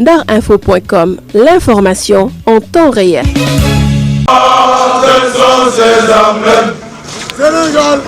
Darinfo.com, l'information en temps réel. Sénégal,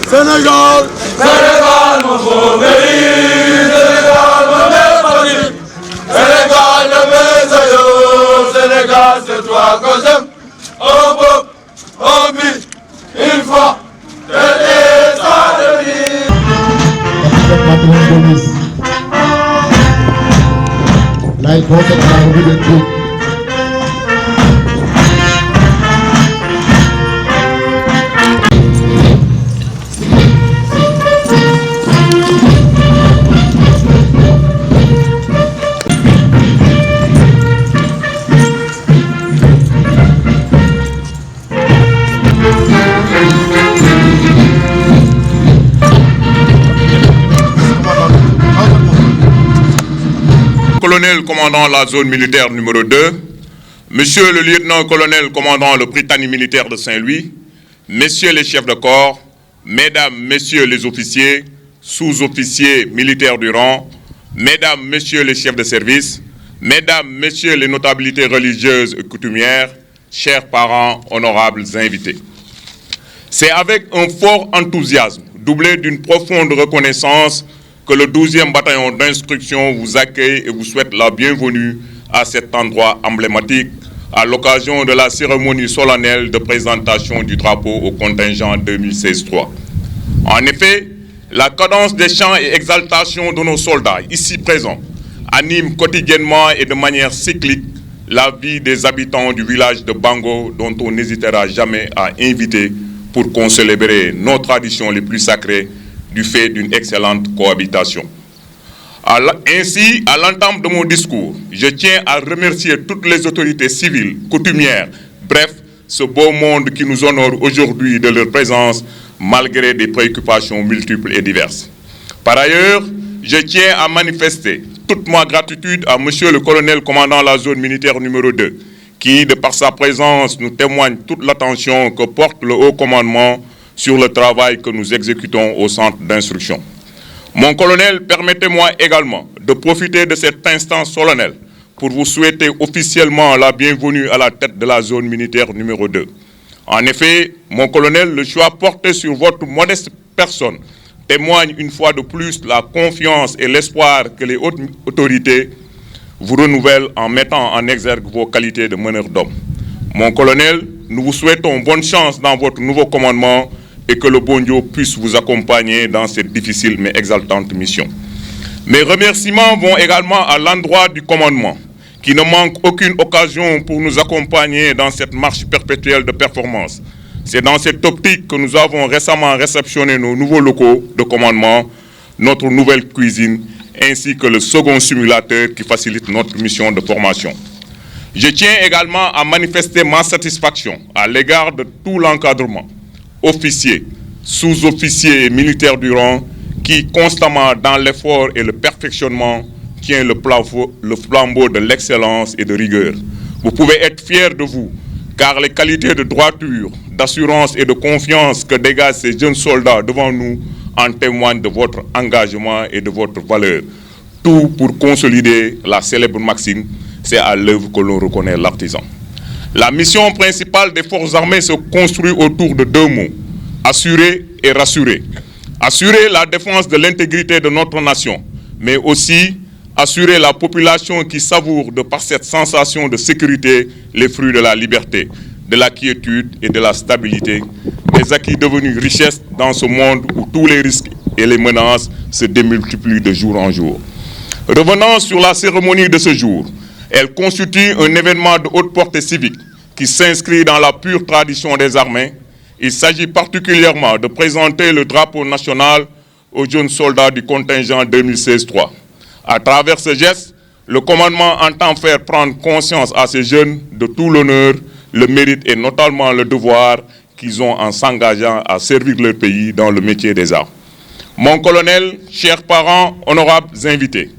Sénégal, Sénégal, mon beau pays, Sénégal, mon bel pays, Sénégal, de mes aïeux, Sénégal, c'est toi que j'aime, un peuple, un but, une foi, tel est sa devise. La hypothèse de la revue de tout. Colonel commandant la zone militaire numéro 2, Monsieur le lieutenant-colonel commandant le Britannique militaire de Saint-Louis, Messieurs les chefs de corps, Mesdames, Messieurs les officiers, sous-officiers militaires du rang, Mesdames, Messieurs les chefs de service, Mesdames, Messieurs les notabilités religieuses et coutumières, chers parents, honorables invités. C'est avec un fort enthousiasme, doublé d'une profonde reconnaissance, que le 12e bataillon d'instruction vous accueille et vous souhaite la bienvenue à cet endroit emblématique à l'occasion de la cérémonie solennelle de présentation du drapeau au contingent 2016-3. En effet, la cadence des chants et exaltations de nos soldats ici présents anime quotidiennement et de manière cyclique la vie des habitants du village de Bango, dont on n'hésitera jamais à inviter pour qu'on célèbre nos traditions les plus sacrées du fait d'une excellente cohabitation. Ainsi, à l'entame de mon discours, je tiens à remercier toutes les autorités civiles, coutumières, bref, ce beau monde qui nous honore aujourd'hui de leur présence malgré des préoccupations multiples et diverses. Par ailleurs, je tiens à manifester toute ma gratitude à Monsieur le colonel commandant la zone militaire numéro 2, qui, de par sa présence, nous témoigne toute l'attention que porte le haut commandement sur le travail que nous exécutons au centre d'instruction. Mon colonel, permettez-moi également de profiter de cet instant solennel pour vous souhaiter officiellement la bienvenue à la tête de la zone militaire numéro 2. En effet, mon colonel, le choix porté sur votre modeste personne témoigne une fois de plus la confiance et l'espoir que les hautes autorités vous renouvellent en mettant en exergue vos qualités de meneur d'hommes. Mon colonel, nous vous souhaitons bonne chance dans votre nouveau commandement et que le bon Dieu puisse vous accompagner dans cette difficile mais exaltante mission. Mes remerciements vont également à l'endroit du commandement, qui ne manque aucune occasion pour nous accompagner dans cette marche perpétuelle de performance. C'est dans cette optique que nous avons récemment réceptionné nos nouveaux locaux de commandement, notre nouvelle cuisine, ainsi que le second simulateur qui facilite notre mission de formation. Je tiens également à manifester ma satisfaction à l'égard de tout l'encadrement, officiers, sous-officiers et militaires du rang, qui constamment dans l'effort et le perfectionnement tient le flambeau de l'excellence et de rigueur. Vous pouvez être fiers de vous, car les qualités de droiture, d'assurance et de confiance que dégagent ces jeunes soldats devant nous en témoignent de votre engagement et de votre valeur. Tout pour consolider la célèbre maxime, c'est à l'œuvre que l'on reconnaît l'artisan. La mission principale des forces armées se construit autour de deux mots, assurer et rassurer. Assurer la défense de l'intégrité de notre nation, mais aussi assurer la population qui savoure de par cette sensation de sécurité les fruits de la liberté, de la quiétude et de la stabilité, des acquis devenus richesses dans ce monde où tous les risques et les menaces se démultiplient de jour en jour. Revenant sur la cérémonie de ce jour, elle constitue un événement de haute portée civique qui s'inscrit dans la pure tradition des armées. Il s'agit particulièrement de présenter le drapeau national aux jeunes soldats du contingent 2016-3. À travers ce geste, le commandement entend faire prendre conscience à ces jeunes de tout l'honneur, le mérite et notamment le devoir qu'ils ont en s'engageant à servir leur pays dans le métier des armes. Mon colonel, chers parents, honorables invités,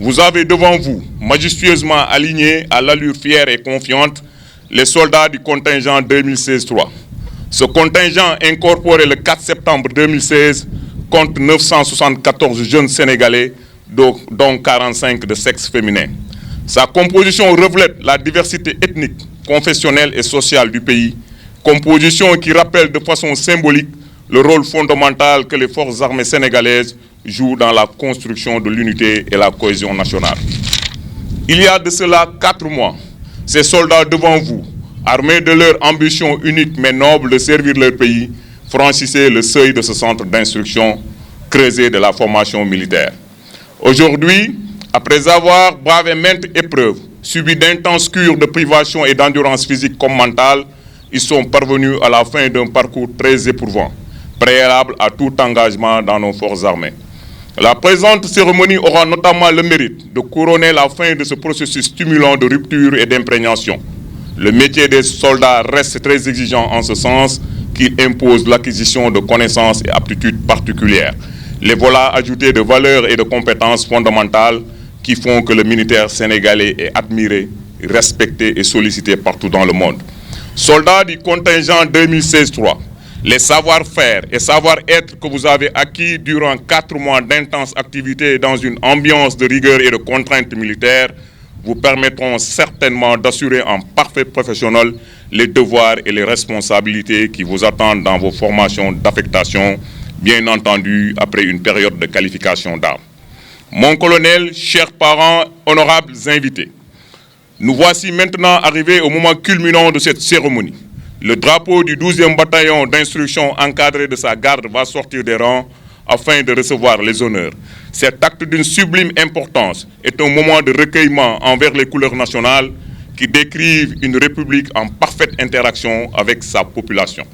vous avez devant vous, majestueusement alignés à l'allure fière et confiante, les soldats du contingent 2016-3. Ce contingent, incorporé le 4 septembre 2016, compte 974 jeunes Sénégalais, dont 45 de sexe féminin. Sa composition reflète la diversité ethnique, confessionnelle et sociale du pays, composition qui rappelle de façon symbolique le rôle fondamental que les forces armées sénégalaises jouent dans la construction de l'unité et la cohésion nationale. Il y a de cela 4 mois, ces soldats devant vous, armés de leur ambition unique mais noble de servir leur pays, franchissaient le seuil de ce centre d'instruction creusé de la formation militaire. Aujourd'hui, après avoir bravé maintes épreuves, subi d'intenses cures de privation et d'endurance physique comme mentale, ils sont parvenus à la fin d'un parcours très éprouvant, préalable à tout engagement dans nos forces armées. La présente cérémonie aura notamment le mérite de couronner la fin de ce processus stimulant de rupture et d'imprégnation. Le métier des soldats reste très exigeant en ce sens qu'il impose l'acquisition de connaissances et aptitudes particulières, les voilà ajoutés de valeurs et de compétences fondamentales qui font que le militaire sénégalais est admiré, respecté et sollicité partout dans le monde. Soldats du contingent 2016-3, les savoir-faire et savoir-être que vous avez acquis durant 4 mois d'intenses activités dans une ambiance de rigueur et de contraintes militaires vous permettront certainement d'assurer en parfait professionnel les devoirs et les responsabilités qui vous attendent dans vos formations d'affectation, bien entendu après une période de qualification d'armes. Mon colonel, chers parents, honorables invités, nous voici maintenant arrivés au moment culminant de cette cérémonie. Le drapeau du 12e bataillon d'instruction encadré de sa garde va sortir des rangs afin de recevoir les honneurs. Cet acte d'une sublime importance est un moment de recueillement envers les couleurs nationales qui décrivent une république en parfaite interaction avec sa population.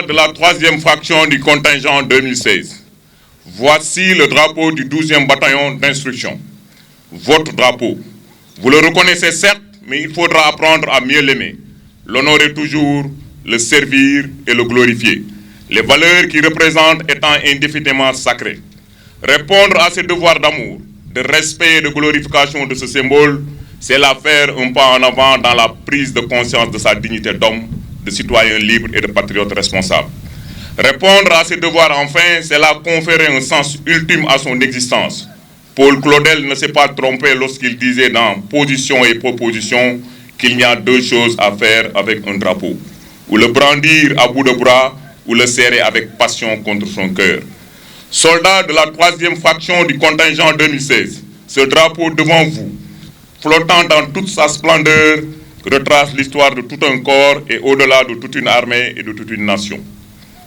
De la 3e fraction du contingent 2016. Voici le drapeau du 12e bataillon d'instruction. Votre drapeau. Vous le reconnaissez certes, mais il faudra apprendre à mieux l'aimer, l'honorer toujours, le servir et le glorifier. Les valeurs qu'il représente étant indéfiniment sacrées. Répondre à ces devoirs d'amour, de respect et de glorification de ce symbole, c'est la faire un pas en avant dans la prise de conscience de sa dignité d'homme, de citoyen libre et de patriote responsable. Répondre à ces devoirs, enfin, c'est la conférer un sens ultime à son existence. Paul Claudel ne s'est pas trompé lorsqu'il disait dans Position et Proposition qu'il n'y a 2 choses à faire avec un drapeau, ou le brandir à bout de bras, ou le serrer avec passion contre son cœur. Soldats de la 3e fraction du contingent 2016, ce drapeau devant vous, flottant dans toute sa splendeur, retrace l'histoire de tout un corps et au-delà de toute une armée et de toute une nation.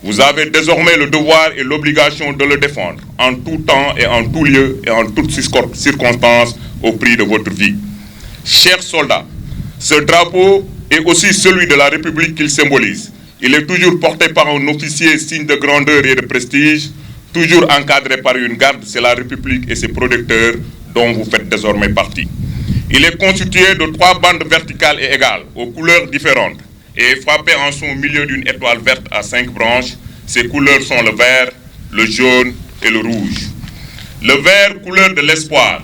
Vous avez désormais le devoir et l'obligation de le défendre en tout temps et en tout lieu et en toutes circonstances au prix de votre vie. Chers soldats, ce drapeau est aussi celui de la République qu'il symbolise. Il est toujours porté par un officier signe de grandeur et de prestige, toujours encadré par une garde, c'est la République et ses protecteurs dont vous faites désormais partie. Il est constitué de 3 bandes verticales et égales, aux couleurs différentes, et est frappé en son milieu d'une étoile verte à 5 branches. Ses couleurs sont le vert, le jaune et le rouge. Le vert, couleur de l'espoir.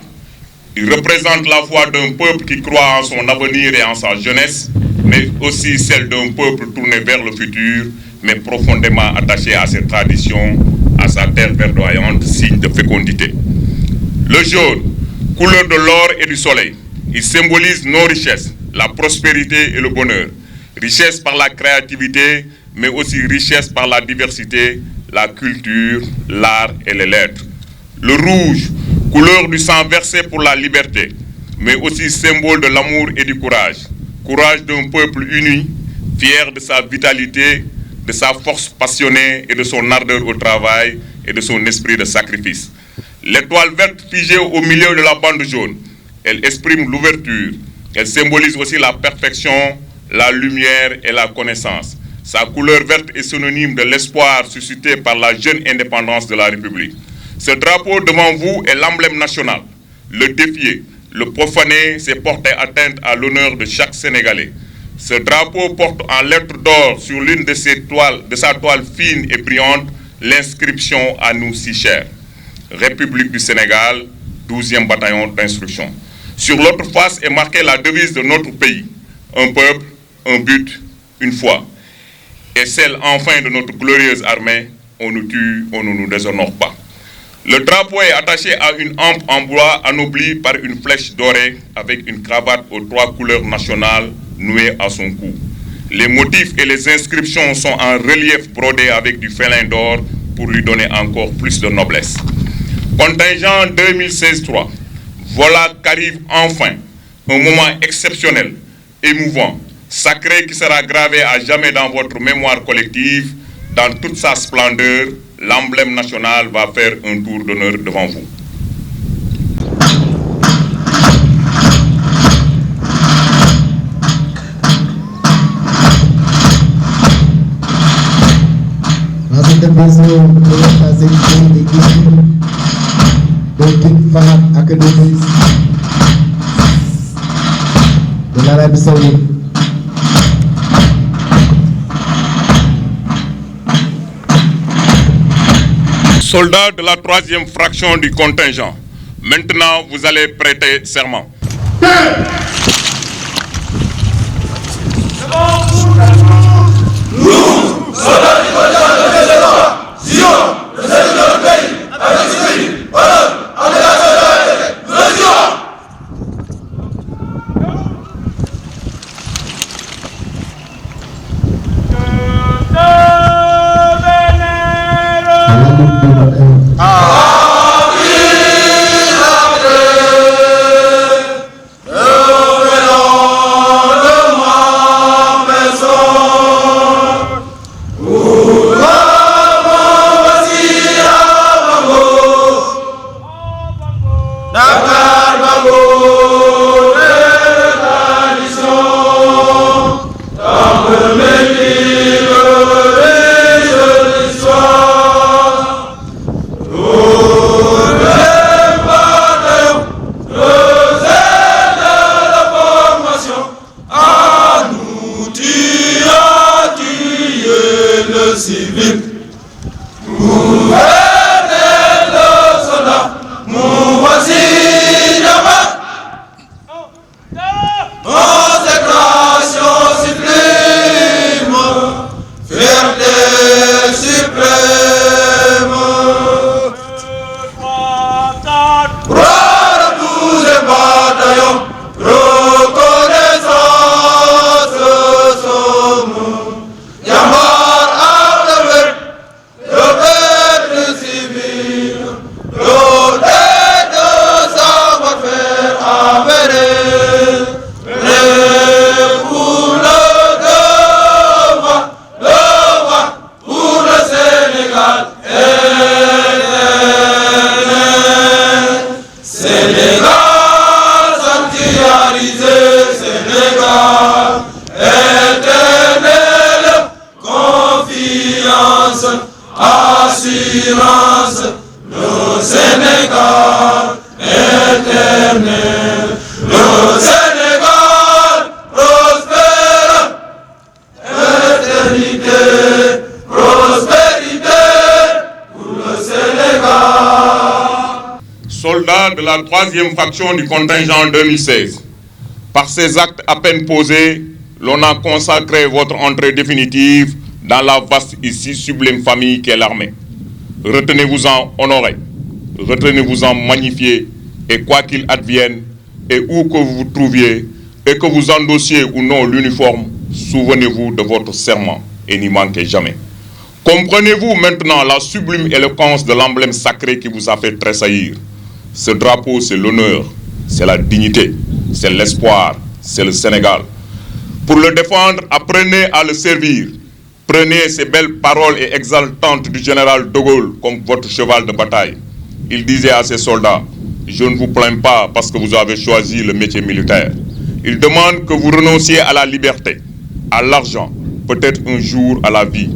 Il représente la foi d'un peuple qui croit en son avenir et en sa jeunesse, mais aussi celle d'un peuple tourné vers le futur, mais profondément attaché à ses traditions, à sa terre verdoyante, signe de fécondité. Le jaune, couleur de l'or et du soleil. Il symbolise nos richesses, la prospérité et le bonheur. Richesse par la créativité, mais aussi richesse par la diversité, la culture, l'art et les lettres. Le rouge, couleur du sang versé pour la liberté, mais aussi symbole de l'amour et du courage. Courage d'un peuple uni, fier de sa vitalité, de sa force passionnée et de son ardeur au travail et de son esprit de sacrifice. L'étoile verte figée au milieu de la bande jaune, elle exprime l'ouverture, elle symbolise aussi la perfection, la lumière et la connaissance. Sa couleur verte est synonyme de l'espoir suscité par la jeune indépendance de la République. Ce drapeau devant vous est l'emblème national. Le défier, le profaner, c'est porter atteinte à l'honneur de chaque Sénégalais. Ce drapeau porte en lettres d'or sur l'une de sa toile fine et brillante l'inscription à nous si chère. République du Sénégal, 12e bataillon d'instruction. Sur l'autre face est marquée la devise de notre pays. Un peuple, un but, une foi. Et celle enfin de notre glorieuse armée, on nous tue, on ne nous déshonore pas. Le drapeau est attaché à une hampe en bois anoblie par une flèche dorée avec une cravate aux 3 couleurs nationales nouée à son cou. Les motifs et les inscriptions sont en relief brodé avec du félin d'or pour lui donner encore plus de noblesse. Contingent 2016-3, voilà qu'arrive enfin un moment exceptionnel, émouvant, sacré qui sera gravé à jamais dans votre mémoire collective. Dans toute sa splendeur, l'emblème national va faire un tour d'honneur devant vous. de l'Arabie Saoudite. Soldats de la 3e fraction du contingent, maintenant vous allez prêter serment. Nous, soldats du contingent de Fédération, jurons de servir le pays avec esprit, honneur, abnégation et loyauté. Nous le jurons. Soldats de la 3e faction du contingent 2016. Par ces actes à peine posés, l'on a consacré votre entrée définitive dans la vaste et si sublime famille qu'est l'armée. Retenez-vous-en honoré, retenez-vous-en magnifié, et quoi qu'il advienne, et où que vous vous trouviez, et que vous endossiez ou non l'uniforme, souvenez-vous de votre serment et n'y manquez jamais. Comprenez-vous maintenant la sublime éloquence de l'emblème sacré qui vous a fait tressaillir? Ce drapeau, c'est l'honneur, c'est la dignité, c'est l'espoir, c'est le Sénégal. Pour le défendre, apprenez à le servir. Prenez ces belles paroles et exaltantes du général de Gaulle comme votre cheval de bataille. Il disait à ses soldats: je ne vous plains pas parce que vous avez choisi le métier militaire. Il demande que vous renonciez à la liberté, à l'argent, peut-être un jour à la vie.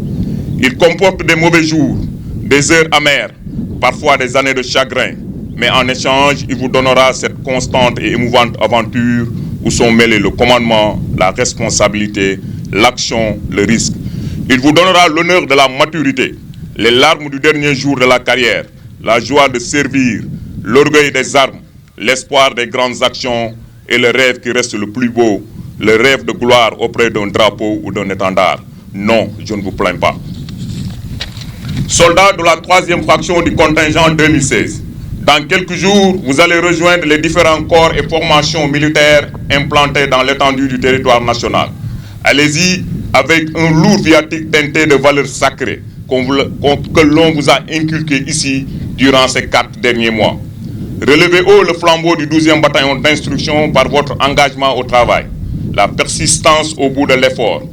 Il comporte des mauvais jours, des heures amères, parfois des années de chagrin, mais en échange, il vous donnera cette constante et émouvante aventure où sont mêlés le commandement, la responsabilité, l'action, le risque. Il vous donnera l'honneur de la maturité, les larmes du dernier jour de la carrière, la joie de servir, l'orgueil des armes, l'espoir des grandes actions et le rêve qui reste le plus beau, le rêve de gloire auprès d'un drapeau ou d'un étendard. Non, je ne vous plains pas. Soldats de la 3e fraction du contingent 2016, dans quelques jours, vous allez rejoindre les différents corps et formations militaires implantés dans l'étendue du territoire national. Allez-y avec un lourd viatique teinté de valeurs sacrées que l'on vous a inculqué ici durant ces 4 derniers mois. Relevez haut le flambeau du 12e bataillon d'instruction par votre engagement au travail, la persistance au bout de l'effort.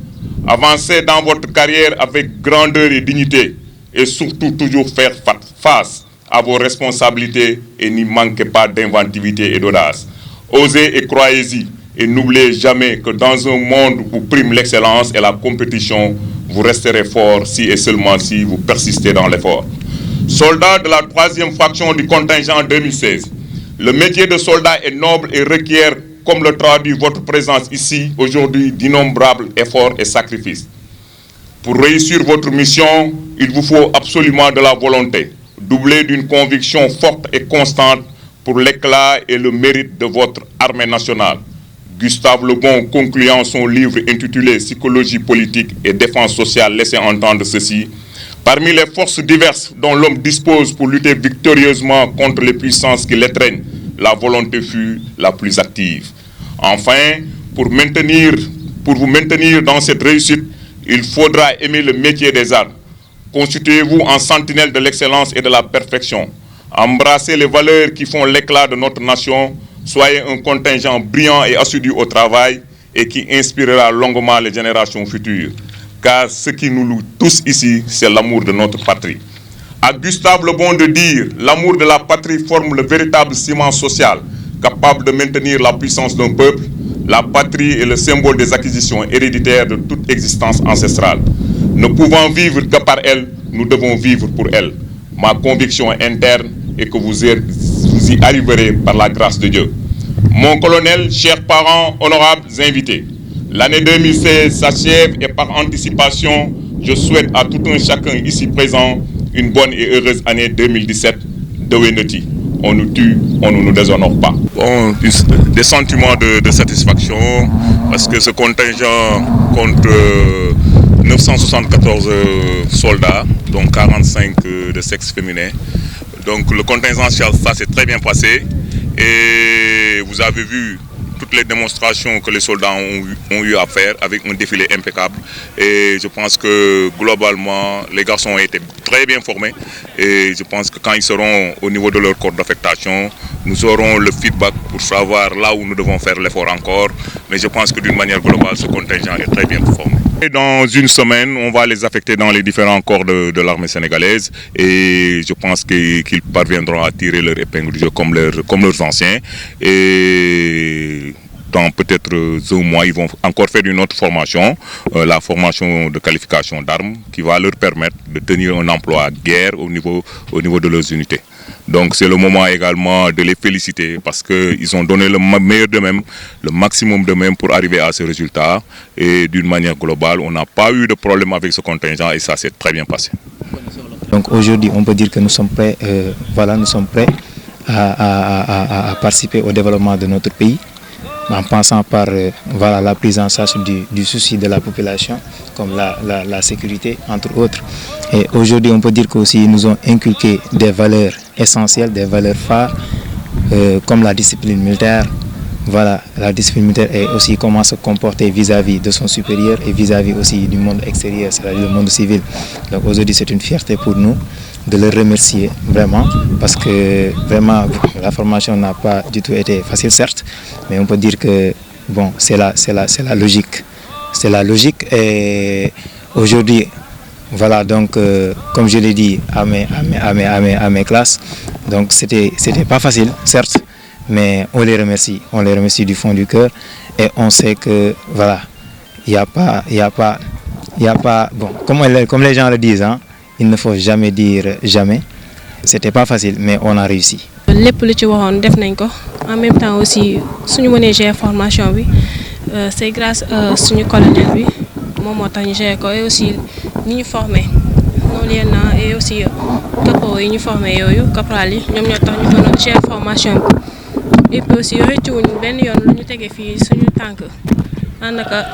Avancez dans votre carrière avec grandeur et dignité et surtout toujours faire face à vos responsabilités et n'y manquez pas d'inventivité et d'audace. Osez et croyez-y et n'oubliez jamais que dans un monde où prime l'excellence et la compétition, vous resterez fort si et seulement si vous persistez dans l'effort. Soldats de la 3e fraction du contingent 2016, le métier de soldat est noble et requiert, comme le traduit votre présence ici aujourd'hui, d'innombrables efforts et sacrifices. Pour réussir votre mission, il vous faut absolument de la volonté, doublée d'une conviction forte et constante pour l'éclat et le mérite de votre armée nationale. Gustave Le Bon, concluant son livre intitulé « Psychologie politique et défense sociale », laissait entendre ceci: parmi les forces diverses dont l'homme dispose pour lutter victorieusement contre les puissances qui l'étreignent, la volonté fut la plus active. Enfin, pour vous maintenir dans cette réussite, il faudra aimer le métier des armes. Constituez-vous en sentinelle de l'excellence et de la perfection. Embrassez les valeurs qui font l'éclat de notre nation. Soyez un contingent brillant et assidu au travail et qui inspirera longuement les générations futures. Car ce qui nous loue tous ici, c'est l'amour de notre patrie. À Gustave Le Bon de dire, l'amour de la patrie forme le véritable ciment social, capable de maintenir la puissance d'un peuple. La patrie est le symbole des acquisitions héréditaires de toute existence ancestrale. Ne pouvant vivre que par elle, nous devons vivre pour elle. Ma conviction interne est que vous y arriverez par la grâce de Dieu. Mon colonel, chers parents, honorables invités, l'année 2016 s'achève et par anticipation, je souhaite à tout un chacun ici présent une bonne et heureuse année 2017 de Wenoti. On nous tue, on ne nous déshonore pas. Bon, des sentiments de satisfaction parce que ce contingent compte 974 soldats, dont 45 de sexe féminin. Donc le contingent, ça s'est très bien passé et vous avez vu toutes les démonstrations que les soldats ont eu à faire avec un défilé impeccable. Et je pense que globalement, les garçons ont été très bien formés. Et je pense que quand ils seront au niveau de leur corps d'affectation, nous aurons le feedback pour savoir là où nous devons faire l'effort encore. Mais je pense que d'une manière globale, ce contingent est très bien formé. Et dans une semaine, on va les affecter dans les différents corps de l'armée sénégalaise et je pense qu'ils parviendront à tirer leur épingle du jeu comme leurs anciens. Et dans peut-être un mois, ils vont encore faire une autre formation, la formation de qualification d'armes, qui va leur permettre de tenir un emploi à guerre au niveau de leurs unités. Donc c'est le moment également de les féliciter parce qu'ils ont donné le meilleur d'eux-mêmes, le maximum d'eux-mêmes pour arriver à ce résultat. Et d'une manière globale, on n'a pas eu de problème avec ce contingent et ça s'est très bien passé. Donc aujourd'hui, on peut dire que nous sommes prêts, nous sommes prêts à participer au développement de notre pays, en passant par la prise en charge du souci de la population, comme la sécurité, entre autres. Et aujourd'hui, on peut dire qu'aussi nous ont inculqué des valeurs essentielles, des valeurs phares, comme la discipline militaire, voilà, la discipline militaire et aussi comment se comporter vis-à-vis de son supérieur et vis-à-vis aussi du monde extérieur, c'est-à-dire le monde civil. Donc aujourd'hui, c'est une fierté pour nous de le remercier vraiment parce que vraiment la formation n'a pas du tout été facile certes, mais on peut dire que bon, c'est la logique. C'est la logique et aujourd'hui, voilà, donc comme je l'ai dit à mes classes, donc c'était pas facile certes, mais on les remercie du fond du cœur et on sait que voilà, il y a pas bon, comme les gens le disent, hein, il ne faut jamais dire jamais. C'était pas facile, mais on a réussi. lépp lu ci waxoon def nañ ko en même temps aussi suñu mënee gérer formation bi c'est grâce suñu colonel bi moom moo tax ñu gérer ko et aussi ni ñu formé non lieutenant et aussi capot yi ñu formé yooyu caporal yi ñoom ñoo tax ñu mënoon gérer formation bi et puis aussi rëccuwuñ benn yoon lu ñu tegee fii suñu tànk daanaka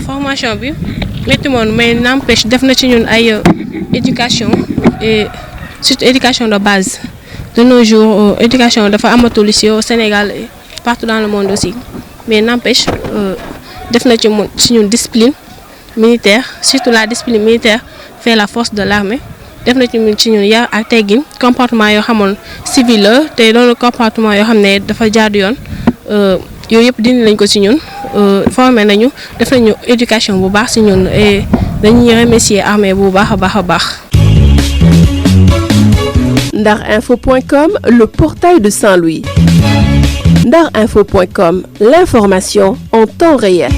formation bi métti moon mais n'empêche def na ci ñun ay éducation et surtout éducation de base. De nos jours, éducation dafa amatul ici au Sénégal et partout dans le monde aussi. Mais n'empêche, def na ci ñun discipline militaire, surtout la discipline militaire fait la force de l'armée. Def na ci ñun yar ak teggin comportement yoo xamoon civil la te doon comportement yoo xam ne dafa jaadu yoon yooyu yëpp dindi lañ ko ci ñun formé nañu def nañu éducation bu baax ci ñun et dañuy remercier armée bu baax a baax a baax. Ndarinfo.com, le portail de Saint-Louis. Ndarinfo.com, l'information en temps réel.